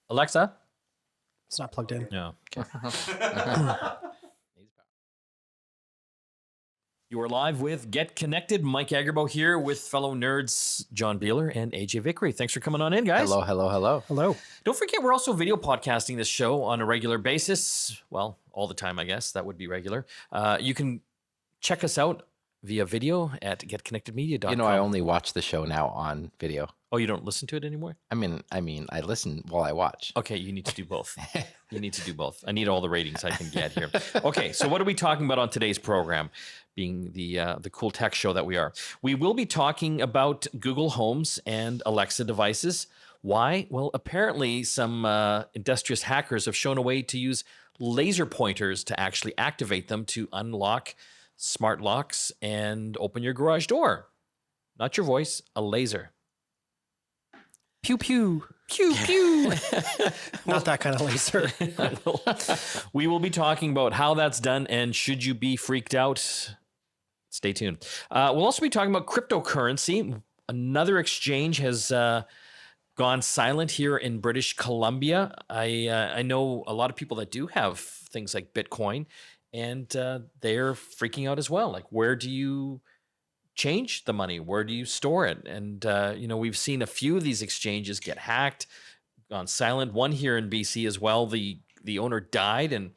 Alexa? It's not plugged in. No. Okay. You are live with Get Connected. Mike Agerbo here with fellow nerds John Biehler and AJ Vickery. Thanks for coming on in, guys. Hello. Don't forget, we're also video podcasting this show on a regular basis. Well, all the time, I guess. That would be regular. You can check us out via video at getconnectedmedia.com. You know, I only watch the show now on video. Oh, you don't listen to it anymore? I mean, I listen while I watch. Okay, you need to do both. You need to do both. I need all the ratings I can get here. Okay, so what are we talking about on today's program, being the cool tech show that we are? We will be talking about Google Homes and Alexa devices. Why? Well, apparently some industrious hackers have shown a way to use laser pointers to actually activate them to unlock smart locks and open your garage door. Not your voice, a laser. Pew, pew. Pew, pew. Not that kind of laser. We will be talking about how that's done and should you be freaked out. Stay tuned. We'll also be talking about cryptocurrency. Another exchange has gone silent here in British Columbia. I know a lot of people that do have things like Bitcoin, and they're freaking out as well. Like, where do you change the money? Where do you store it? And, we've seen a few of these exchanges get hacked, gone silent. One here in BC as well. The owner died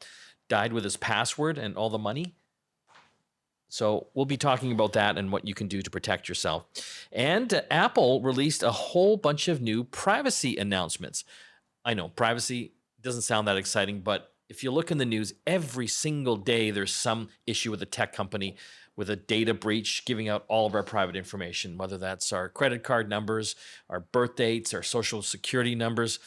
with his password and all the money. So we'll be talking about that and what you can do to protect yourself. And Apple released a whole bunch of new privacy announcements. I know privacy doesn't sound that exciting, but if you look in the news, every single day there's some issue with a tech company with a data breach, giving out all of our private information, whether that's our credit card numbers, our birth dates, our social security numbers.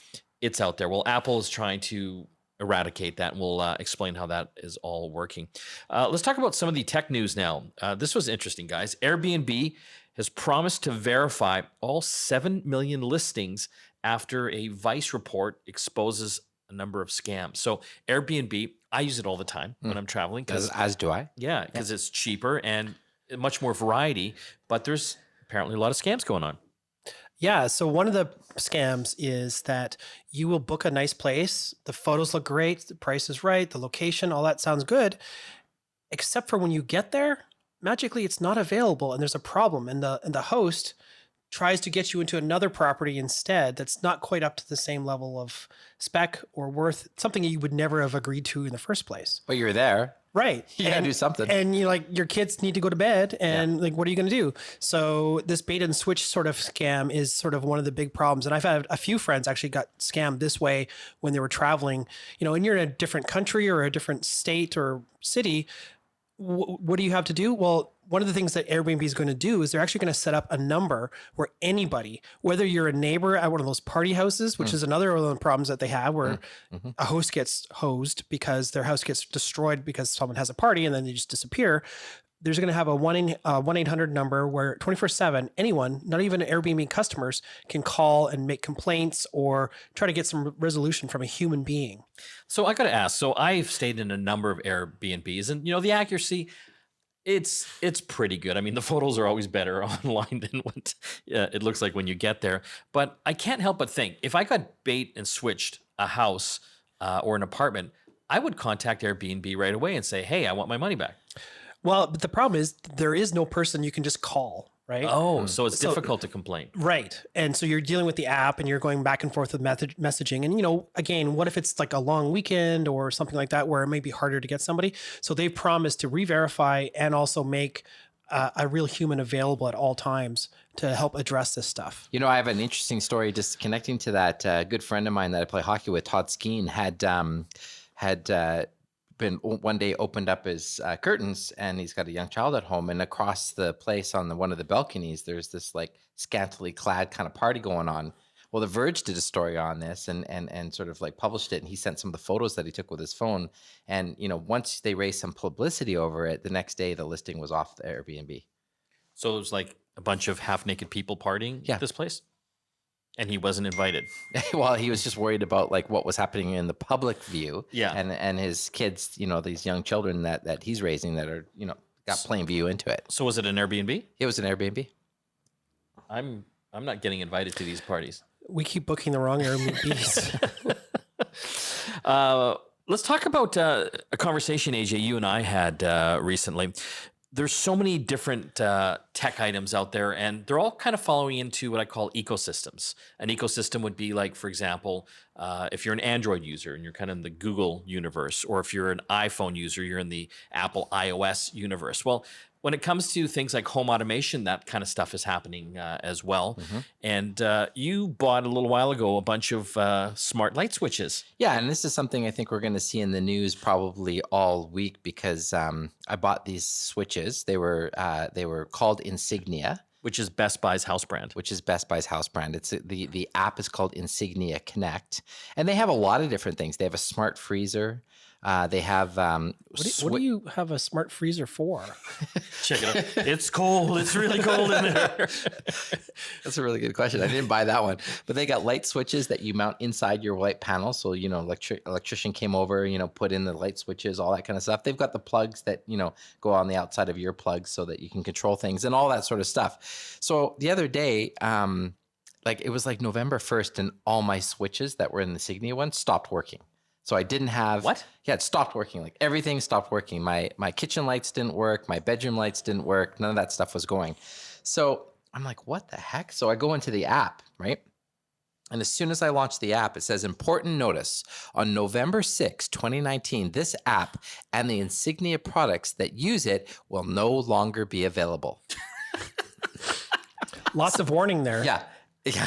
It's out there. Well, Apple is trying to eradicate that, and we'll explain how that is all working. Let's talk about some of the tech news now. This was interesting, guys. Airbnb has promised to verify all 7 million listings after a Vice report exposes a number of scams. So Airbnb, I use it all the time when I'm traveling. As do I. Yeah, because it's cheaper and much more variety, but there's apparently a lot of scams going on. Yeah. So one of the scams is that you will book a nice place. The photos look great. The price is right. The location, all that sounds good. Except for when you get there, magically it's not available and there's a problem. And the host tries to get you into another property instead that's not quite up to the same level of spec or worth, something you would never have agreed to in the first place. But you're there. Right. You gotta do something. And your kids need to go to bed and what are you going to do? So this bait and switch sort of scam is sort of one of the big problems. And I've had a few friends actually got scammed this way when they were traveling, and you're in a different country or a different state or city. What do you have to do? Well, one of the things that Airbnb is going to do is they're actually going to set up a number where anybody, whether you're a neighbor at one of those party houses, which is another one of the problems that they have, where a host gets hosed because their house gets destroyed because someone has a party and then they just disappear. There's going to have a 1-800 number where 24/7, anyone, not even Airbnb customers, can call and make complaints or try to get some resolution from a human being. So I got to ask, so I've stayed in a number of Airbnbs and, the accuracy, it's pretty good. I mean, the photos are always better online than what it looks like when you get there. But I can't help but think, if I got bait and switched a house or an apartment, I would contact Airbnb right away and say, hey, I want my money back. Well, but the problem is there is no person you can just call, right? Oh, so it's difficult to complain. Right. And so you're dealing with the app and you're going back and forth with messaging. And, again, what if it's like a long weekend or something like that where it may be harder to get somebody? So they've promised to re-verify and also make a real human available at all times to help address this stuff. I have an interesting story just connecting to that. A good friend of mine that I play hockey with, Todd Skeen, had been one day opened up his curtains, and he's got a young child at home, and across the place on one of the balconies there's this like scantily clad kind of party going on. Well, The Verge did a story on this and sort of like published it, and he sent some of the photos that he took with his phone, and once they raised some publicity over it, the next day the listing was off the Airbnb. So it was like a bunch of half-naked people partying at this place? And he wasn't invited. Well, he was just worried about like what was happening in the public view. Yeah. And his kids, these young children that he's raising that are, got plain view into it. So was it an Airbnb? It was an Airbnb. I'm not getting invited to these parties. We keep booking the wrong Airbnbs. Let's talk about a conversation, AJ, you and I had recently. There's so many different tech items out there, and they're all kind of following into what I call ecosystems. An ecosystem would be like, for example, if you're an Android user and you're kind of in the Google universe, or if you're an iPhone user, you're in the Apple iOS universe. Well, when it comes to things like home automation, that kind of stuff is happening as well. And you bought a little while ago a bunch of smart light switches. Yeah, and this is something I think we're going to see in the news probably all week because I bought these switches. They were called Insignia, Which is Best Buy's house brand. It's the app is called Insignia Connect, and they have a lot of different things. They have a smart freezer. They have What do you have a smart freezer for? Check it out. It's cold. It's really cold in there. That's a really good question. I didn't buy that one, but they got light switches that you mount inside your light panel. So, electrician came over, put in the light switches, all that kind of stuff. They've got the plugs that, go on the outside of your plugs so that you can control things and all that sort of stuff. So the other day, it was like November 1st and all my switches that were in the Insignia one stopped working. So I didn't have... What? Yeah, it stopped working. Like everything stopped working. My kitchen lights didn't work. My bedroom lights didn't work. None of that stuff was going. So I'm like, what the heck? So I go into the app, right? And as soon as I launch the app, it says, important notice. On November 6, 2019, this app and the Insignia products that use it will no longer be available. Lots of warning there. Yeah.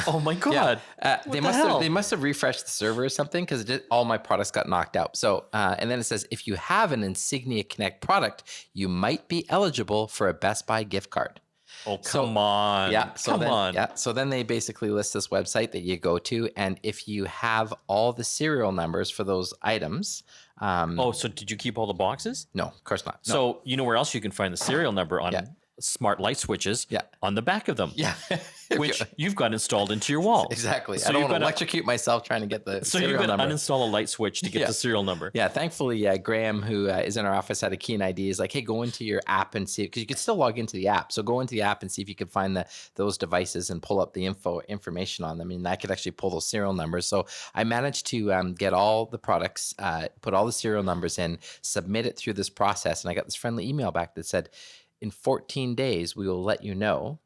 Oh my God. Yeah. They must have refreshed the server or something because all my products got knocked out. So, and then it says, if you have an Insignia Connect product, you might be eligible for a Best Buy gift card. Oh, come on. Yeah. Come on. Yeah. So then they basically list this website that you go to. And if you have all the serial numbers for those items. So did you keep all the boxes? No, of course not. No. So you know where else you can find the serial number on smart light switches? Yeah. On the back of them. Yeah. Which you've got installed into your wall. Exactly. So I don't you've want to got electrocute myself trying to get the So serial you've got to number. uninstall a light switch to get the serial number. Yeah, thankfully, Graham, who is in our office, had a keen idea. He's like, hey, go into your app and see, because you can still log into the app. So go into the app and see if you can find those devices and pull up the information on them. And I could actually pull those serial numbers. So I managed to get all the products, put all the serial numbers in, submit it through this process. And I got this friendly email back that said, in 14 days, we will let you know.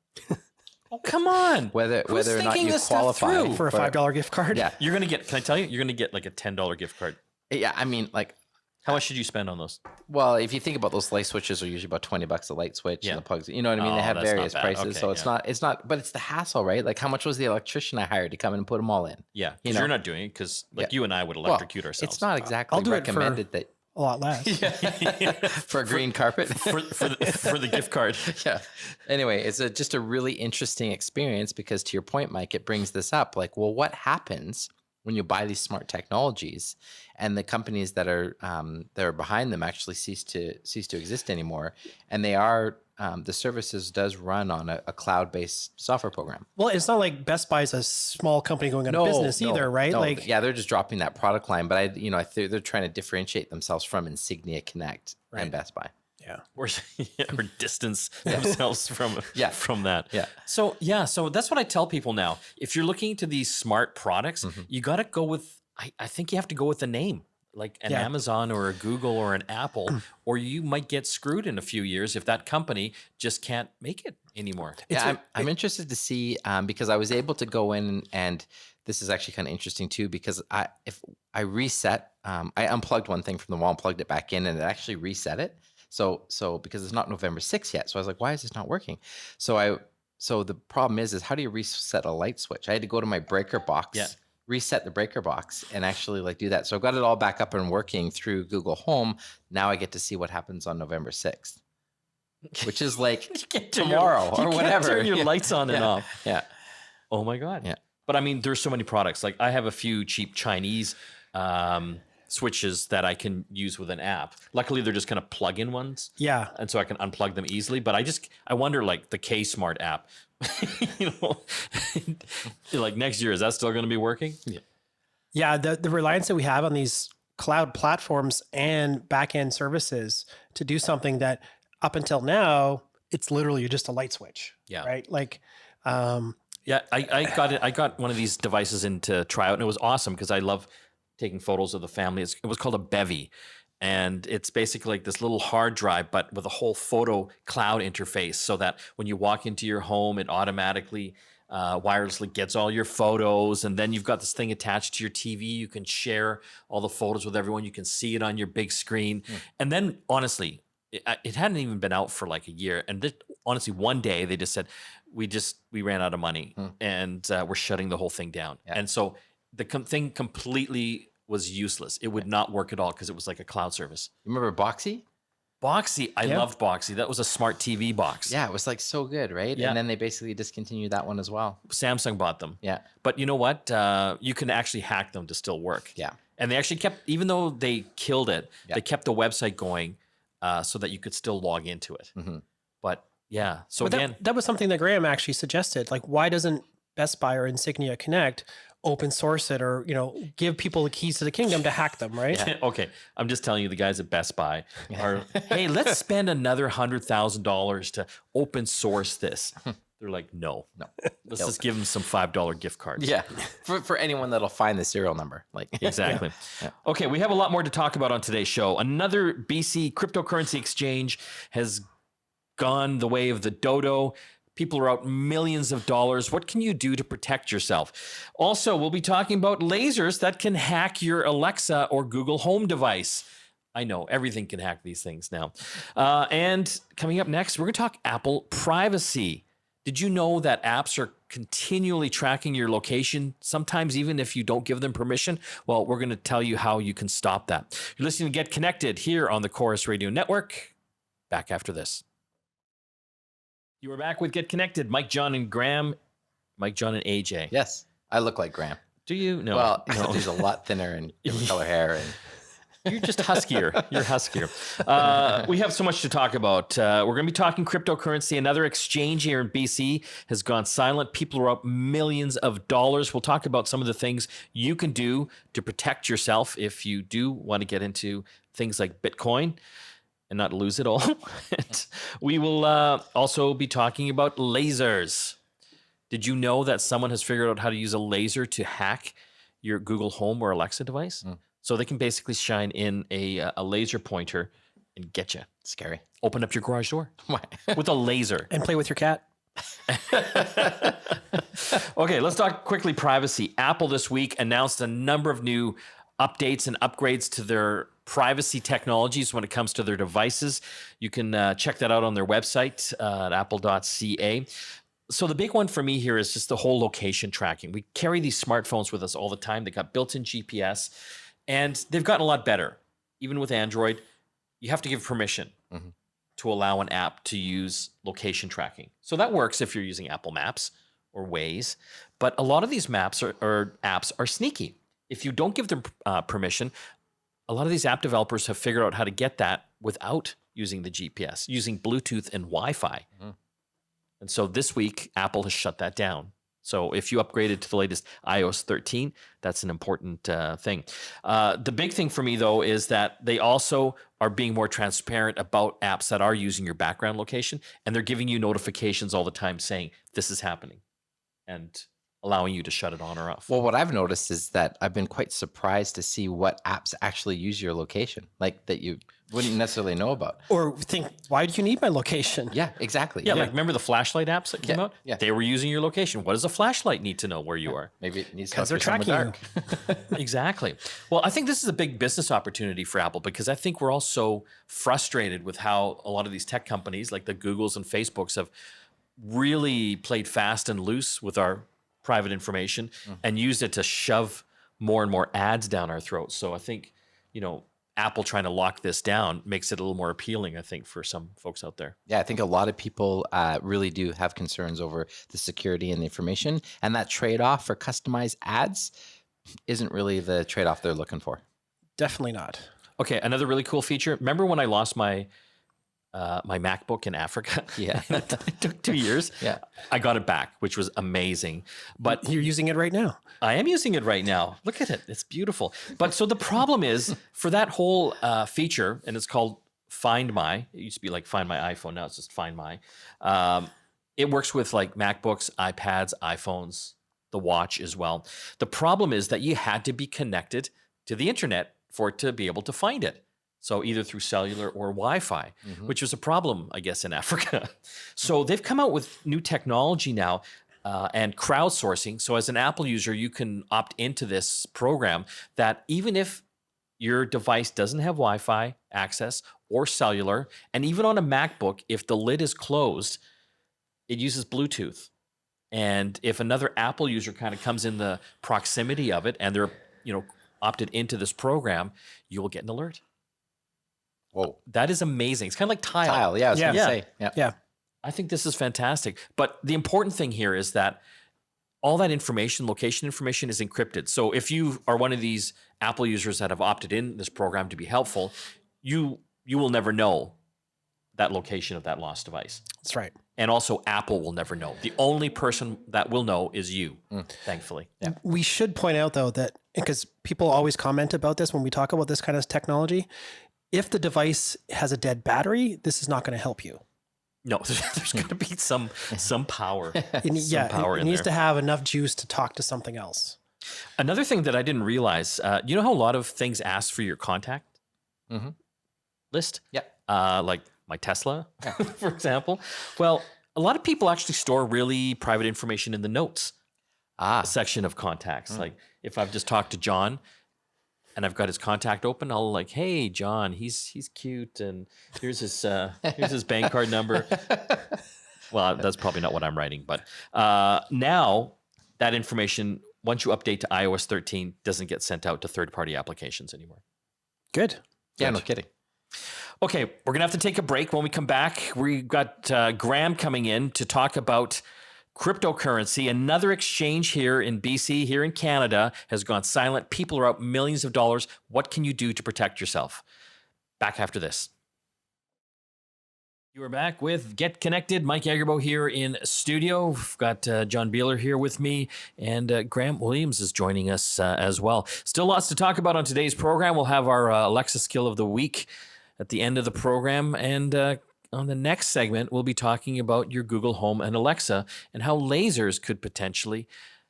Oh, come on. Whether or not you this stuff qualify through? For a $5 gift card? Yeah. You're going to get, can I tell you, you're going to get like a $10 gift card. Yeah, I mean, like, How much should you spend on those? well, if you think about those light switches are usually about $20 a light switch Yeah. and the plugs, you know what I mean? Oh, They have that's not various bad. prices. Okay, So it's not, but it's the hassle, right? Like how much was the electrician I hired to come in and put them all in? Yeah, You because know. you're not doing it because like Yeah. you and I would electrocute ourselves. It's not exactly I'll do it for- recommended that A lot less. for a green carpet. for the gift card. Yeah. Anyway, it's just a really interesting experience because to your point, Mike, it brings this up. Like, well, what happens when you buy these smart technologies and the companies that are behind them actually cease to exist anymore? And they are the services does run on a cloud-based software program. Well, it's not like Best Buy is a small company going out of business either, right? No. Like, Yeah, they're just dropping that product line, but they're trying to differentiate themselves from Insignia Connect and Best Buy. yeah. Or distance themselves from that. Yeah. So that's what I tell people now. If you're looking to these smart products, you got to go with. I think you have to go with the name, like an Amazon or a Google or an Apple, or you might get screwed in a few years if that company just can't make it anymore. Yeah, I'm interested to see because I was able to go in and this is actually kind of interesting too because if I reset, I unplugged one thing from the wall and plugged it back in and it actually reset it. So because it's not November 6th yet, so I was like, why is this not working? So the problem is how do you reset a light switch? I had to go to my breaker box, reset the breaker box, and actually like do that. So I've got it all back up and working through Google Home. Now I get to see what happens on November 6th, which is like tomorrow or whatever. Turn your lights on and off. Yeah. Oh my God. Yeah. But I mean, there's so many products. Like I have a few cheap Chinese switches that I can use with an app. Luckily, they're just kind of plug-in ones. Yeah. And so I can unplug them easily. But I wonder, like the K-Smart app, like next year, is that still going to be working? Yeah. Yeah. The reliance that we have on these cloud platforms and back-end services to do something that up until now, it's literally just a light switch. Yeah. Right. Like, Yeah, I got it. I got one of these devices in to try out, and it was awesome because I love taking photos of the family. It was called a Bevy, and it's basically like this little hard drive, but with a whole photo cloud interface, so that when you walk into your home, it automatically wirelessly gets all your photos, and then you've got this thing attached to your TV. You can share all the photos with everyone. You can see it on your big screen, and then honestly, it hadn't even been out for like a year, and honestly, one day they just said we ran out of money, and we're shutting the whole thing down. Yeah. And so the thing completely was useless. It would not work at all because it was like a cloud service. You remember Boxy? Boxy, I loved Boxy. That was a smart TV box. Yeah, it was like so good, right? Yeah. And then they basically discontinued that one as well. Samsung bought them. Yeah. But you know what? You can actually hack them to still work. Yeah. And they actually kept, even though they killed it, Yeah. they kept the website going so that you could still log into it. But yeah, so But again, that was something that Graham actually suggested. Like, why doesn't Best Buy or Insignia Connect open source it, or give people the keys to the kingdom to hack them, right? okay, I'm just telling you, the guys at Best Buy are, hey, let's spend another $100,000 to open source this. They're like, no. Let's just give them some $5 gift cards. Yeah. For anyone that'll find the serial number. Like Exactly. Okay, we have a lot more to talk about on today's show. Another BC cryptocurrency exchange has gone the way of the dodo. People are out millions of dollars. What can you do to protect yourself? Also, we'll be talking about lasers that can hack your Alexa or Google Home device. I know, everything can hack these things now. And coming up next, we're going to talk Apple privacy. Did you know that apps are continually tracking your location, sometimes even if you don't give them permission? Well, we're going to tell you how you can stop that. You're listening to Get Connected here on the Chorus Radio Network. Back after this. You are back with Get Connected. Mike, John, and Graham. Mike, John, and AJ. Yes. I look like Graham. Do you? No. Well, no. he's a lot thinner and different color hair. And You're just huskier. You're huskier. We have so much to talk about. We're going to be talking cryptocurrency. Another exchange here in BC has gone silent. People are up millions of dollars. We'll talk about some of the things you can do to protect yourself if you do want to get into things like Bitcoin and not lose it all. And we will also be talking about lasers. Did you know that someone has figured out how to use a laser to hack your Google Home or Alexa device? So they can basically shine in a laser pointer and get you. scary. Open up your garage door with a laser. And play with your cat. Okay, let's talk quickly privacy. Apple this week announced a number of new updates and upgrades to their privacy technologies when it comes to their devices. You can check that out on their website at apple.ca. So the big one for me here is just the whole location tracking. We carry these smartphones with us all the time. They got built-in GPS, and they've gotten a lot better. Even with Android, you have to give permission to allow an app to use location tracking. So that works if you're using Apple Maps or Waze, but a lot of these maps or apps are sneaky. If you don't give them permission, a lot of these app developers have figured out how to get that without using the GPS, using Bluetooth and Wi-Fi. And so this week, Apple has shut that down. So if you upgraded to the latest iOS 13, that's an important thing. The big thing for me, though, is that they also are being more transparent about apps that are using your background location, and they're giving you notifications all the time saying this is happening and allowing you to shut it on or off. Well, what I've noticed is that I've been quite surprised to see what apps actually use your location, like that you wouldn't necessarily know about. Or think, why do you need my location? Yeah, exactly. Yeah, like remember the flashlight apps that came out? yeah. They were using your location. What does a flashlight need to know where you are? Maybe it needs to Because they're tracking you. Exactly. Well, I think this is a big business opportunity for Apple because I think we're all so frustrated with how a lot of these tech companies like the Googles and Facebooks have really played fast and loose with our private information and used it to shove more and more ads down our throats. So I think, Apple trying to lock this down makes it a little more appealing, I think, for some folks out there. Yeah, I think a lot of people really do have concerns over the security and the information, and that trade-off for customized ads isn't really the trade-off they're looking for. Definitely not. Okay, another really cool feature. Remember when I lost my MacBook in Africa? Yeah. It took 2 years. Yeah. I got it back, which was amazing. But You're using it right now. I am using it right now. Look at it. It's beautiful. But so the problem is for that whole feature, and it's called Find My. It used to be like Find My iPhone. Now it's just Find My. It works with like MacBooks, iPads, iPhones, the watch as well. The problem is that you had to be connected to the internet for it to be able to find it. So either through cellular or Wi-Fi, which was a problem, I guess, in Africa. So they've come out with new technology now and crowdsourcing. So as an Apple user, you can opt into this program that even if your device doesn't have Wi-Fi access or cellular, and even on a MacBook, if the lid is closed, it uses Bluetooth. And if another Apple user kind of comes in the proximity of it and they're, opted into this program, you will get an alert. Whoa. That is amazing. It's kind of like Tile. Tile, yeah, I was going to say. Yeah. I think this is fantastic. But the important thing here is that all that information, location information, is encrypted. So if you are one of these Apple users that have opted in this program to be helpful, you will never know that location of that lost device. That's right. And also Apple will never know. The only person that will know is you, thankfully. Yeah. We should point out, though, that because people always comment about this when we talk about this kind of technology, if the device has a dead battery, this is not going to help you. No, there's going to be some power. It needs to have enough juice to talk to something else. Another thing that I didn't realize, you know how a lot of things ask for your contact list? Yeah. Like my Tesla, for example. Well, a lot of people actually store really private information in the notes section of contacts. Like if I've just talked to John and I've got his contact open, I'll like, hey, John, he's cute, and here's his bank card number. Well, that's probably not what I'm writing, but now that information, once you update to iOS 13, doesn't get sent out to third-party applications anymore. Good. Yeah, no kidding. Okay, we're going to have to take a break. When we come back, we got Graham coming in to talk about cryptocurrency. Another exchange here in BC, here in Canada, has gone silent. People are out millions of dollars. What can you do to protect yourself? Back after this. You are back with Get Connected. Mike Agerbo here in studio. We've got John Biehler here with me, and Graham Williams is joining us as well. Still lots to talk about on today's program. We'll have our Alexa skill of the week at the end of the program, and on the next segment, we'll be talking about your Google Home and Alexa and how lasers could potentially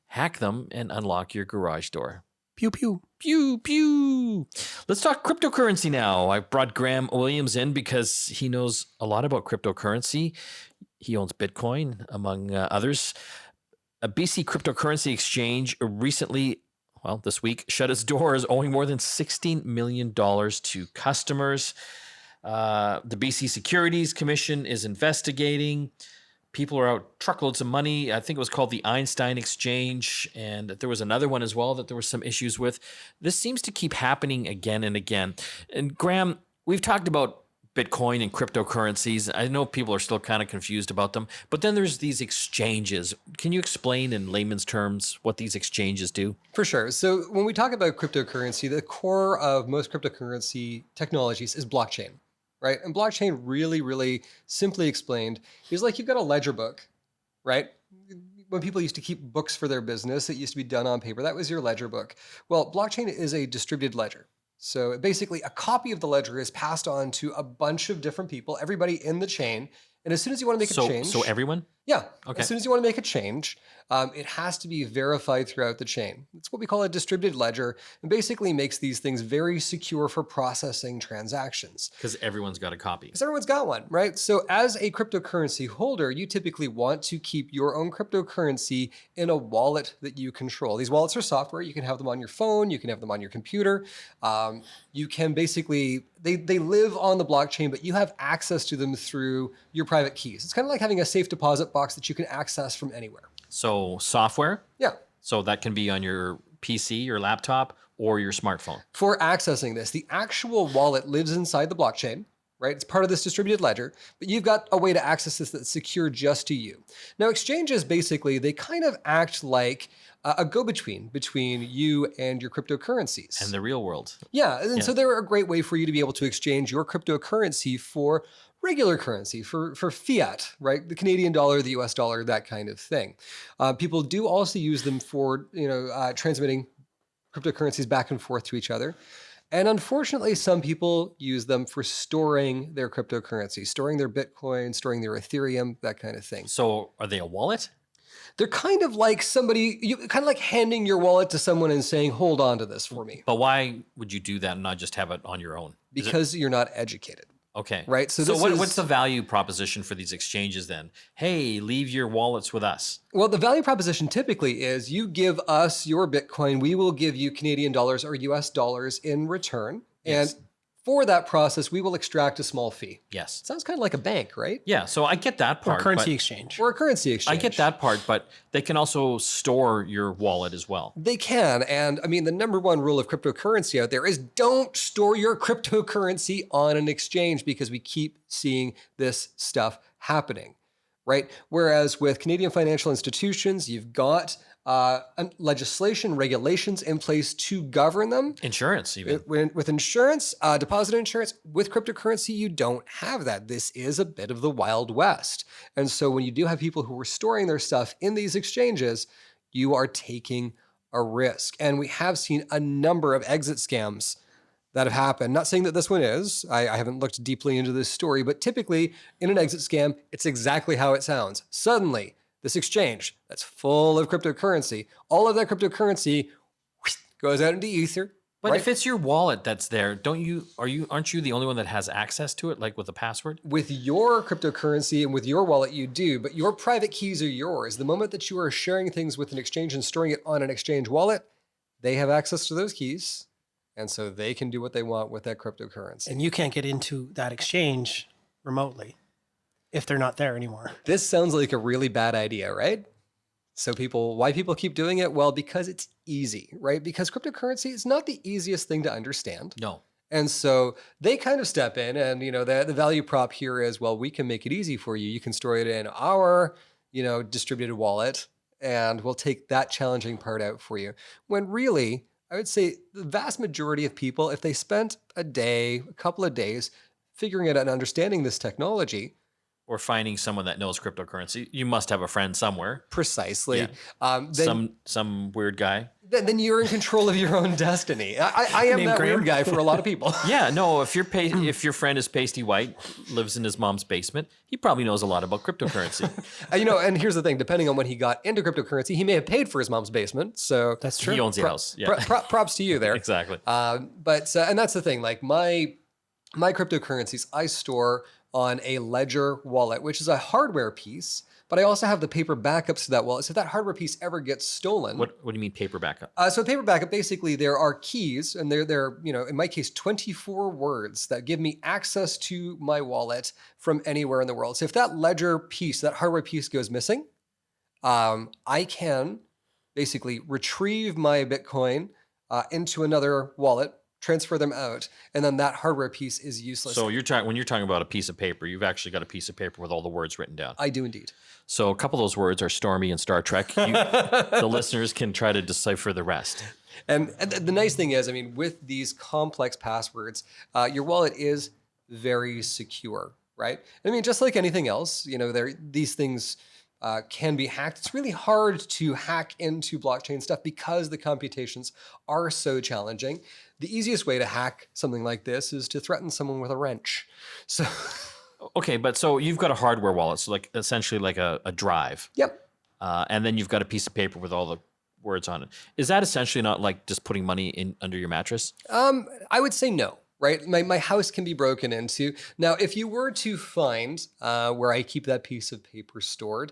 hack them and unlock your garage door. Pew, pew. Pew, pew. Let's talk cryptocurrency now. I brought Graham Williams in because he knows a lot about cryptocurrency. He owns Bitcoin, among others. A BC cryptocurrency exchange recently, this week, shut its doors, owing more than $16 million to customers. The BC Securities Commission is investigating. People are out truckloads of money. I think it was called the Einstein Exchange, and there was another one as well that there were some issues with. This seems to keep happening again and again. And Graham, we've talked about Bitcoin and cryptocurrencies. I know people are still kind of confused about them, but then there's these exchanges. Can you explain in layman's terms what these exchanges do? For sure. So when we talk about cryptocurrency, the core of most cryptocurrency technologies is blockchain. Right? And blockchain really, really simply explained is like you've got a ledger book, right? When people used to keep books for their business, it used to be done on paper. That was your ledger book. Well, blockchain is a distributed ledger. So basically a copy of the ledger is passed on to a bunch of different people, everybody in the chain. And as soon as you want to make a change. So everyone? Yeah. Okay. As soon as you want to make a change, it has to be verified throughout the chain. It's what we call a distributed ledger, and basically makes these things very secure for processing transactions. Because everyone's got a copy. Because everyone's got one, right? So as a cryptocurrency holder, you typically want to keep your own cryptocurrency in a wallet that you control. These wallets are software. You can have them on your phone. You can have them on your computer. You can basically, they live on the blockchain, but you have access to them through your private keys. It's kind of like having a safe deposit box that you can access from anywhere. So software? Yeah. So that can be on your PC, your laptop, or your smartphone. For accessing this, the actual wallet lives inside the blockchain, right? It's part of this distributed ledger, but you've got a way to access this that's secure just to you. Now, exchanges, basically, they kind of act like a go-between between you and your cryptocurrencies. And the real world. Yeah, and so they're a great way for you to be able to exchange your cryptocurrency for regular currency, for fiat, right? The Canadian dollar, the US dollar, that kind of thing. People do also use them for transmitting cryptocurrencies back and forth to each other. And unfortunately, some people use them for storing their cryptocurrency, storing their Bitcoin, storing their Ethereum, that kind of thing. So are they a wallet? They're kind of like kind of like handing your wallet to someone and saying, hold on to this for me. But why would you do that and not just have it on your own? Because you're not educated. Okay. Right. So what's the value proposition for these exchanges then? Hey, leave your wallets with us. Well, the value proposition typically is you give us your Bitcoin, we will give you Canadian dollars or US dollars in return. Yes. And for that process, we will extract a small fee. Yes. Sounds kind of like a bank, right? Yeah. So I get that Or part. currency but exchange. Or a currency exchange. I get that part, but they can also store your wallet as well. They can. And I mean, the number one rule of cryptocurrency out there is don't store your cryptocurrency on an exchange because we keep seeing this stuff happening, right? Whereas with Canadian financial institutions, you've got legislation, regulations in place to govern them. Insurance, even. With insurance, deposit insurance, with cryptocurrency, you don't have that. This is a bit of the Wild West. And so when you do have people who are storing their stuff in these exchanges, you are taking a risk. And we have seen a number of exit scams that have happened. Not saying that this one is. I haven't looked deeply into this story, but typically in an exit scam, it's exactly how it sounds. Suddenly, this exchange that's full of cryptocurrency, all of that cryptocurrency goes out into ether. But right? if it's your wallet that's there, aren't you the only one that has access to it, like with a password? With your cryptocurrency and with your wallet, you do, but your private keys are yours. The moment that you are sharing things with an exchange and storing it on an exchange wallet, they have access to those keys. And so they can do what they want with that cryptocurrency. And you can't get into that exchange remotely if they're not there anymore. This sounds like a really bad idea, right? So why people keep doing it? Well, because it's easy, right? Because cryptocurrency is not the easiest thing to understand. No. And so they kind of step in and, the value prop here is, well, we can make it easy for you. You can store it in our, distributed wallet and we'll take that challenging part out for you. When really, I would say the vast majority of people, if they spent a couple of days figuring out and understanding this technology, Or finding someone that knows cryptocurrency. You must have a friend somewhere. precisely, Yeah. then Some weird guy. then you're in control of your own destiny. I am Named that Graham. weird guy for a lot of people. Yeah, no, if your friend is pasty white, lives in his mom's basement, he probably knows a lot about cryptocurrency. And here's the thing, depending on when he got into cryptocurrency, he may have paid for his mom's basement. So That's true. He owns the house. Yeah. props to you there. Exactly. But and that's the thing, like my cryptocurrencies, I store on a Ledger wallet, which is a hardware piece, but I also have the paper backups to that wallet. So if that hardware piece ever gets stolen. What do you mean paper backup? So paper backup, basically there are keys and they're, in my case, 24 words that give me access to my wallet from anywhere in the world. So if that Ledger piece, that hardware piece goes missing, I can basically retrieve my Bitcoin into another wallet, transfer them out, and then that hardware piece is useless. So when you're talking about a piece of paper, you've actually got a piece of paper with all the words written down. I do indeed. So a couple of those words are Stormy and Star Trek. The listeners can try to decipher the rest. And the nice thing is, with these complex passwords, your wallet is very secure, right? Just like anything else, these things can be hacked. It's really hard to hack into blockchain stuff because the computations are so challenging. The easiest way to hack something like this is to threaten someone with a wrench. So, Okay, but so you've got a hardware wallet, so essentially like a drive. yep. And then you've got a piece of paper with all the words on it. Is that essentially not like just putting money in under your mattress? I would say no. Right? My house can be broken into. Now, if you were to find where I keep that piece of paper stored,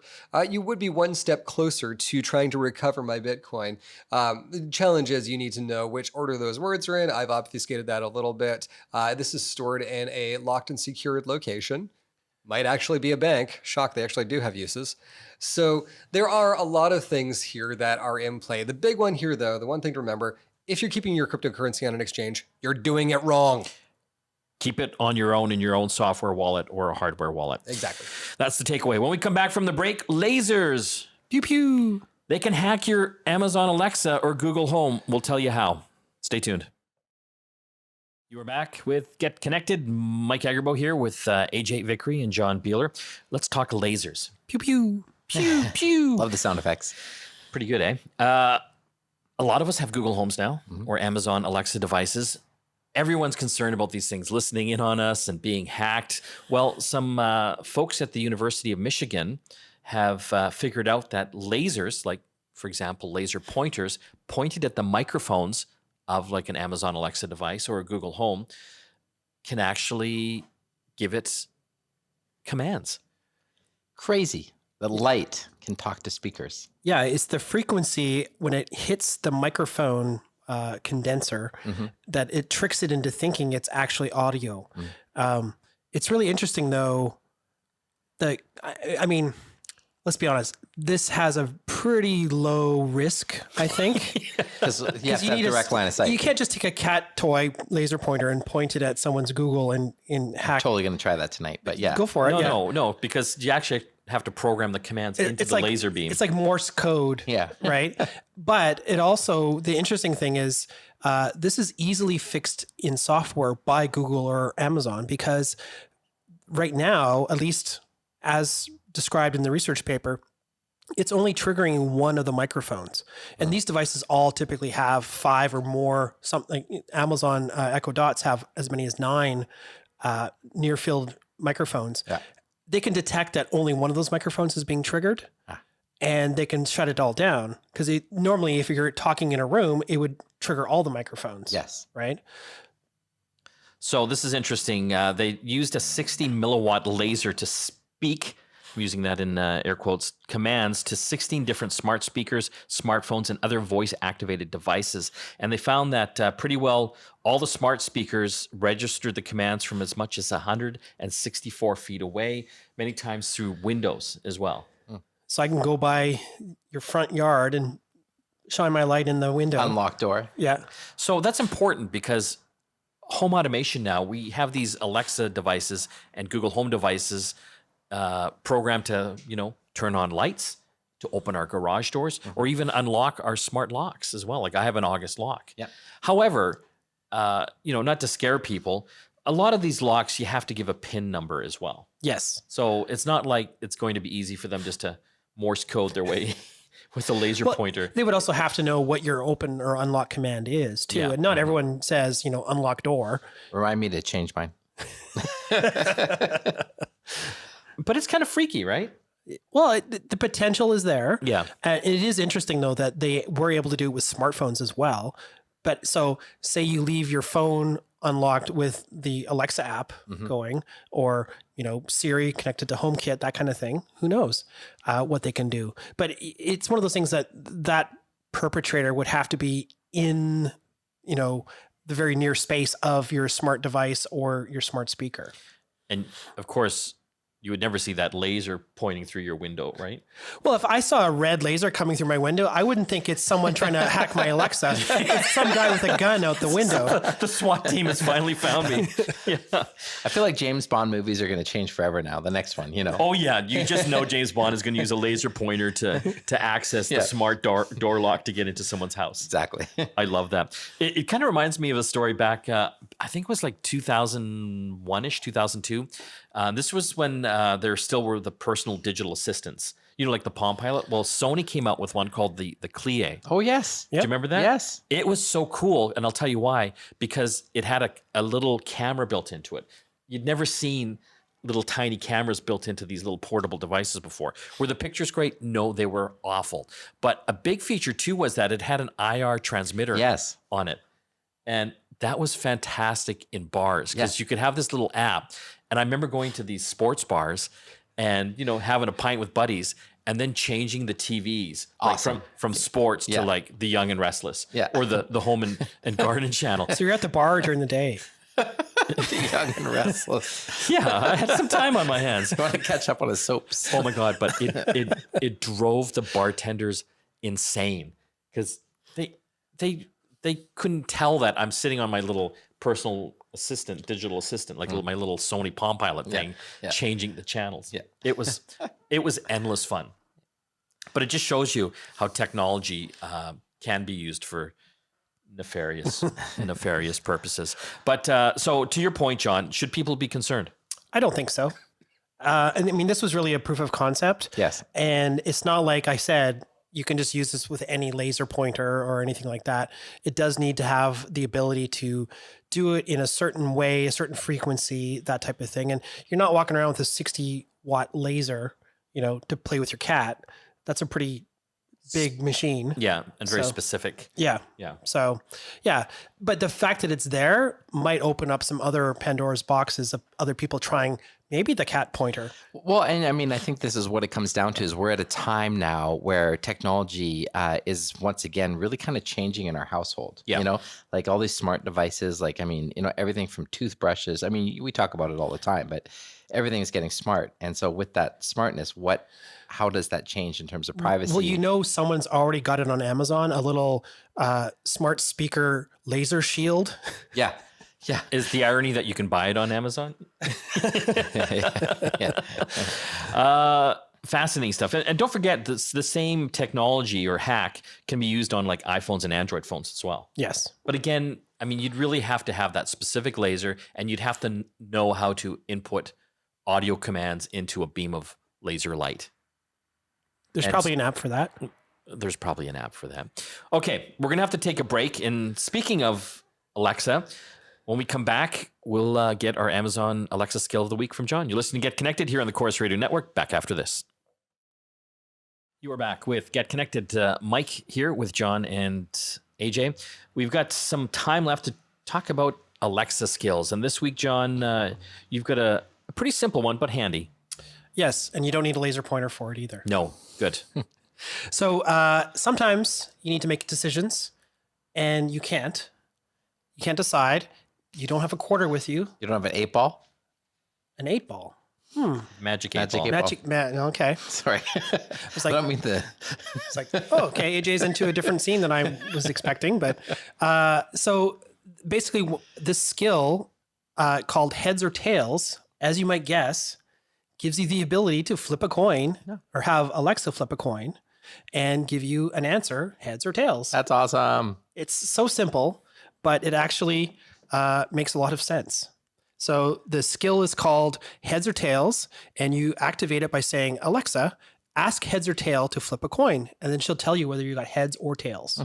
you would be one step closer to trying to recover my Bitcoin. The challenge is you need to know which order those words are in. I've obfuscated that a little bit. This is stored in a locked and secured location. Might actually be a bank. Shock, they actually do have uses. So there are a lot of things here that are in play. The big one here, though, the one thing to remember, if you're keeping your cryptocurrency on an exchange, you're doing it wrong. Keep it on your own in your own software wallet or a hardware wallet. Exactly. That's the takeaway. When we come back from the break, lasers. Pew pew. They can hack your Amazon Alexa or Google Home. We'll tell you how. Stay tuned. You are back with Get Connected. Mike Agerbo here with AJ Vickery and John Biehler. Let's talk lasers. Pew pew. Pew pew. Love the sound effects. Pretty good, eh? A lot of us have Google Homes now or Amazon Alexa devices. everyone's concerned about these things listening in on us and being hacked. Well, some folks at the University of Michigan have figured out that lasers, like, for example, laser pointers pointed at the microphones of like an Amazon Alexa device or a Google Home can actually give it commands. Crazy. The light can talk to speakers. Yeah, it's the frequency when it hits the microphone condenser that it tricks it into thinking it's actually audio. It's really interesting, though. I mean, let's be honest. This has a pretty low risk, I think. Because you have to have direct line of sight. You can't just take a cat toy laser pointer and point it at someone's Google and hack. Totally going to try that tonight, but yeah. Go for it. No, because you actually have to program the commands into the laser beam. It's like Morse code. Yeah. Right. But it also, the interesting thing is, this is easily fixed in software by Google or Amazon, because right now, at least as described in the research paper, it's only triggering one of the microphones. And these devices all typically have 5 or more, something. Amazon Echo Dots have as many as 9 near field microphones. Yeah. They can detect that only one of those microphones is being triggered, and they can shut it all down. Because normally, if you're talking in a room, it would trigger all the microphones. Yes. Right? So this is interesting. They used a 60 milliwatt laser to speak, I'm using that in air quotes, commands to 16 different smart speakers, smartphones, and other voice-activated devices. And they found that pretty well all the smart speakers registered the commands from as much as 164 feet away, many times through windows as well. So I can go by your front yard and shine my light in the window. Unlock door. Yeah. So that's important because home automation now, we have these Alexa devices and Google Home devices programmed to, turn on lights, to open our garage doors, or even unlock our smart locks as well. Like I have an August lock. Yeah. However, not to scare people, a lot of these locks, you have to give a PIN number as well. Yes. So it's not like it's going to be easy for them just to Morse code their way with a laser pointer. They would also have to know what your open or unlock command is too. Yeah. And not everyone says, unlock door. Remind me to change mine. But it's kind of freaky, right? Well, the potential is there. Yeah. It is interesting, though, that they were able to do it with smartphones as well. But so say you leave your phone unlocked with the Alexa app going, or, Siri connected to HomeKit, that kind of thing. Who knows what they can do. But it's one of those things that perpetrator would have to be in, the very near space of your smart device or your smart speaker. And of course, you would never see that laser pointing through your window, right? Well, if I saw a red laser coming through my window, I wouldn't think it's someone trying to hack my Alexa. It's some guy with a gun out the window. The SWAT team has finally found me. Yeah. I feel like James Bond movies are going to change forever now. The next one, Oh yeah, you just know James Bond is going to use a laser pointer to access the smart door lock to get into someone's house. Exactly. I love that. It kind of reminds me of a story back, I think it was like 2001-ish, 2002. This was when there still were the personal digital assistants, like the Palm Pilot. Well, Sony came out with one called the Clie. Oh, yes. Do you remember that? Yes. It was so cool, and I'll tell you why. Because it had a little camera built into it. You'd never seen little tiny cameras built into these little portable devices before. Were the pictures great? No, they were awful. But a big feature, too, was that it had an IR transmitter on it. And that was fantastic in bars because you could have this little app. And I remember going to these sports bars and, having a pint with buddies and then changing the TVs like from sports to like the Young and Restless or the Home and Garden channel. So you're at the bar during the day. The Young and Restless. Yeah, I had some time on my hands. I want to catch up on his soaps. Oh my God, but it drove the bartenders insane because they couldn't tell that I'm sitting on my little personal digital assistant, like my little Sony Palm Pilot thing, changing the channels. Yeah. It was endless fun. But it just shows you how technology can be used for nefarious purposes. But so to your point, John, should people be concerned? I don't think so. And I mean, this was really a proof of concept. Yes. And it's not like I said, you can just use this with any laser pointer or anything like that. It does need to have the ability to do it in a certain way, a certain frequency, that type of thing. And you're not walking around with a 60-watt laser, to play with your cat. That's a pretty big machine. Yeah, and very So- specific. Yeah. Yeah. So, yeah. But the fact that it's there might open up some other Pandora's boxes of other people trying maybe the cat pointer. Well, and I mean, I think this is what it comes down to is we're at a time now where technology is once again really kind of changing in our household. Yeah. Like all these smart devices, like, I mean, everything from toothbrushes. I mean, we talk about it all the time, but everything is getting smart. And so with that smartness, how does that change in terms of privacy? Well, someone's already got it on Amazon, a little smart speaker laser shield. Yeah. Yeah. Is the irony that you can buy it on Amazon? Yeah. Fascinating stuff. And don't forget, the same technology or hack can be used on like iPhones and Android phones as well. Yes. But again, I mean, you'd really have to have that specific laser, and you'd have to know how to input audio commands into a beam of laser light. There's And probably an app for that. There's probably an app for that. Okay, we're going to have to take a break. And speaking of Alexa, when we come back, we'll get our Amazon Alexa skill of the week from John. You're listening to Get Connected here on the Chorus Radio Network. Back after this. You are back with Get Connected. Mike here with John and AJ. We've got some time left to talk about Alexa skills. And this week, John, you've got a pretty simple one, but handy. Yes. And you don't need a laser pointer for it either. No, good. So sometimes you need to make decisions and you can't. You can't decide. You don't have a quarter with you. You don't have an 8-ball? An 8-ball. Magic 8 Magic ball. 8 ball. Okay. Sorry. It's I like, don't mean the... it's like, oh, okay. AJ's into a different scene than I was expecting. But so basically this skill called heads or tails, as you might guess, gives you the ability to flip a coin or have Alexa flip a coin and give you an answer, heads or tails. That's awesome. It's so simple, but it actually makes a lot of sense. So the skill is called heads or tails, and you activate it by saying, Alexa, ask heads or tail to flip a coin. And then she'll tell you whether you got heads or tails.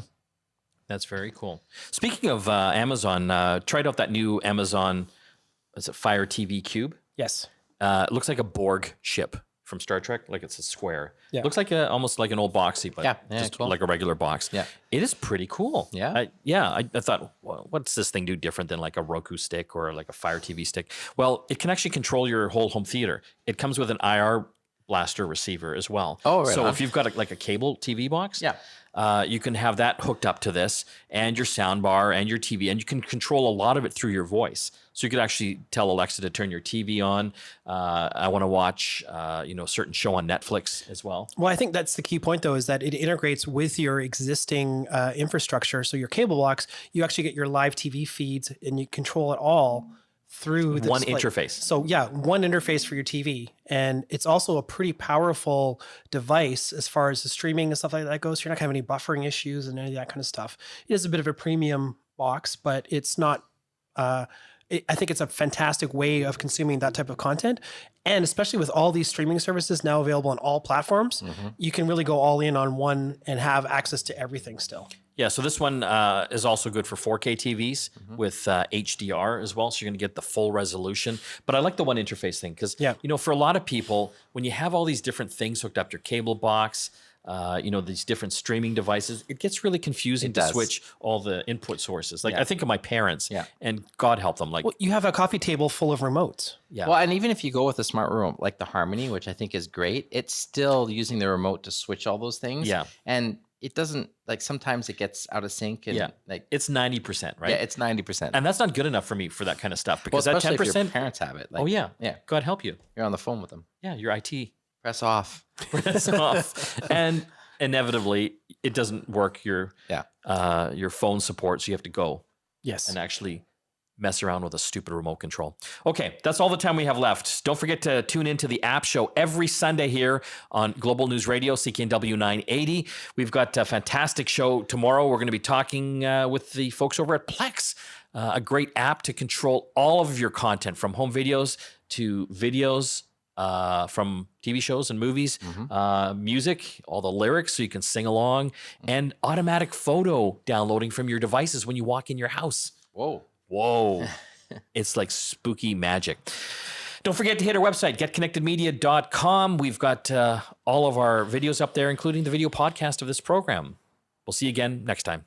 That's very cool. Speaking of Amazon, tried out that new Amazon, is it Fire TV Cube? Yes. It looks like a Borg ship from Star Trek, like it's a square. Yeah. Looks like almost like an old boxy, but Yeah, just cool. like a regular box. Yeah. It is pretty cool. Yeah. I thought, well, what's this thing do different than like a Roku stick or like a Fire TV stick? Well, it can actually control your whole home theater. It comes with an IR blaster receiver as well. Oh, right So on. if you've got like a cable TV box, Yeah. you can have that hooked up to this and your sound bar and your TV, and you can control a lot of it through your voice. So you could actually tell Alexa to turn your TV on. I want to watch, a certain show on Netflix as well. Well, I think that's the key point, though, is that it integrates with your existing infrastructure. So your cable box, you actually get your live TV feeds and you control it all through the One display. interface. So yeah, one interface for your TV. And it's also a pretty powerful device as far as the streaming and stuff like that goes. You're not going to have any buffering issues and any of that kind of stuff. It is a bit of a premium box, but it's not, I think it's a fantastic way of consuming that type of content. And especially with all these streaming services now available on all platforms, you can really go all in on one and have access to everything still. Yeah, so this one is also good for 4K TVs with HDR as well. So you're going to get the full resolution. But I like the one interface thing because, for a lot of people, when you have all these different things hooked up to your cable box, these different streaming devices, it gets really confusing to switch all the input sources. Like I think of my parents and God help them. Like, Well, you have a coffee table full of remotes. yeah. Well, and even if you go with a smart remote like the Harmony, which I think is great, it's still using the remote to switch all those things. Yeah. And it doesn't, like, sometimes it gets out of sync and like, it's 90%, right? yeah, it's 90%. And that's not good enough for me for that kind of stuff because well, that especially if your 10%. parents have it. Like, Oh, yeah. Yeah. God help you. You're on the phone with them. Yeah, your IT. Press off. Press off. And inevitably, it doesn't work your phone support, so you have to go Yes. and actually mess around with a stupid remote control. Okay, that's all the time we have left. Don't forget to tune into the app show every Sunday here on Global News Radio, CKNW 980. We've got a fantastic show tomorrow. We're going to be talking with the folks over at Plex, a great app to control all of your content from home videos to videos from TV shows and movies, music, all the lyrics so you can sing along, and automatic photo downloading from your devices when you walk in your house. Whoa. It's like spooky magic. Don't forget to hit our website, getconnectedmedia.com. We've got all of our videos up there, including the video podcast of this program. We'll see you again next time.